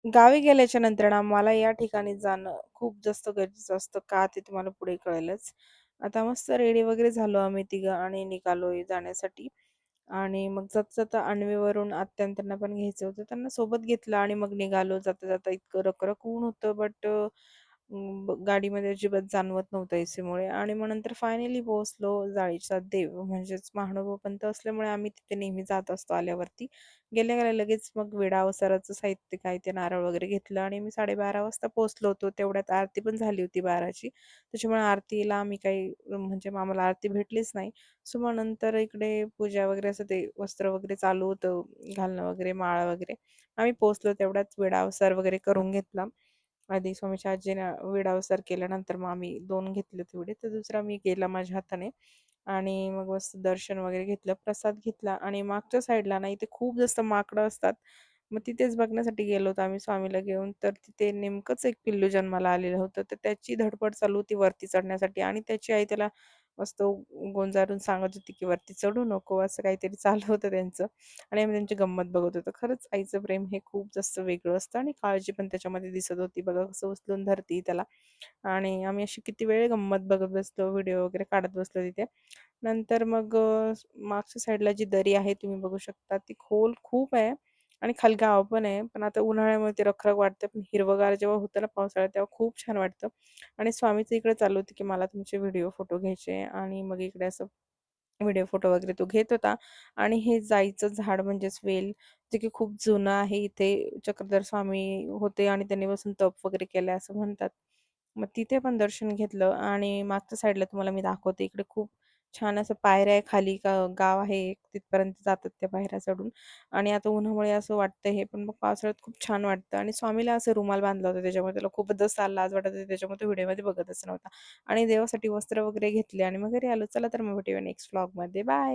गावी गेल्याच्या नंतर ना मला या ठिकाणी जाणं खूप जास्त गरजेचं असतं. का ते तुम्हाला पुढे कळेलच. आता मस्त रेडी वगैरे झालो आम्ही तिघं आणि निघालोय जाण्यासाठी. आणि मग जाता-जाता अणवेवरून आत्या त्यांना पण घ्यायचं होतं. त्यांना सोबत घेतलं आणि मग निघालो. जाता-जाता इतकं रखरख ऊन होतं बट गाडीमध्ये अजिबात जाणवत नव्हतं एसीमुळे आणि मग नंतर फायनली पोहोचलो. जाळीचा देव म्हणजेच महानुभाव पंथ असल्यामुळे आम्ही तिथे नेहमी जात असतो आल्यावरती. गेल्या-गेल्या लगेच मग विडा अवताराचं साहित्य काय ते नारळ वगैरे घेतलं आणि मी 12:30 वाजता पोहोचलो होतो. तेवढ्यात आरती पण झाली होती 12ची. त्याच्यामुळे आरतीला आम्ही काही म्हणजे मग आम्हाला आरती भेटलीच नाही. सो मग नंतर इकडे पूजा वगैरे असं ते वस्त्र वगैरे चालू होतं घालणं वगैरे, माळा वगैरे. आम्ही पोहोचलो तेवढ्याच विडा अवतार वगैरे करून घेतला. आधी स्वामीच्या आजीनं विडा अवतार केल्यानंतर मग आम्ही 2 घेतलेत विडे. तर दुसरा मी केला माझ्या हाताने आणि मग मस्त दर्शन वगैरे घेतलं, प्रसाद घेतला आणि मागच्या साईडला ना इथे खूप जास्त माकडं असतात. मग तिथेच बघण्यासाठी गेलो होतो आम्ही स्वामीला घेऊन. तर तिथे नेमकंच एक पिल्लू जन्माला आलेलं होतं. तर त्याची धडपड चालू होती वरती चढण्यासाठी आणि त्याची आई त्याला मस्त गोंजारून सांगत होती, की "वरती चढू नको." असं काहीतरी चालू होतं त्यांचं आणि आम्ही त्यांची गंमत बघत होतो. खरंच आईचं प्रेम हे खूप जास्त वेगळं असतं आणि काळजी पण त्याच्यामध्ये दिसत होती. बघा कसं उचलून धरती त्याला आणि आम्ही अशी किती वेळ गंमत बघत बसलो, व्हिडिओ वगैरे काढत बसलो तिथे. नंतर मग मागच्या साईडला जी दरी आहे तुम्ही बघू शकता, ती खोल खूप आहे आणि खाली गाव पण आहे. पण आता उन्हाळ्यामुळे ते रखरख वाटते. पण हिरवंगार जेव्हा होतं ना पावसाळ्यात, तेव्हा खूप छान वाटतं आणि स्वामीचं इकडे चालू होतं, की मला तुमचे व्हिडिओ, फोटो घ्यायचे आणि मग इकडे असं व्हिडिओ, फोटो वगैरे तो घेत होता आणि हे जाईचं झाड म्हणजेच वेल, जे की खूप जुनं आहे. इथे चक्रधर स्वामी होते आणि त्यांनी बसून तप वगैरे केलंय असं म्हणतात. मग तिथे पण दर्शन घेतलं आणि मागच्या साईडला तुम्हाला मी दाखवते. इकडे खूप छान असं पायऱ्या आहे खाली गाव आहे एक तिथपर्यंत जातात त्या पायऱ्या चढून आणि आता उन्हामुळे असं वाटतं हे, पण मग पावसाळ्यात खूप छान वाटतं आणि स्वामीला असं रुमाल बांधला होता त्याच्यामुळे त्याला खूपच जास्त लाज वाटत होती. त्याच्यामुळे तो व्हिडिओमध्ये बघतच नव्हता आणि देवासाठी वस्त्र वगैरे घेतले आणि मग घरी आलो. चला तर मग भेटूया नेक्स्ट व्लॉगमध्ये. बाय.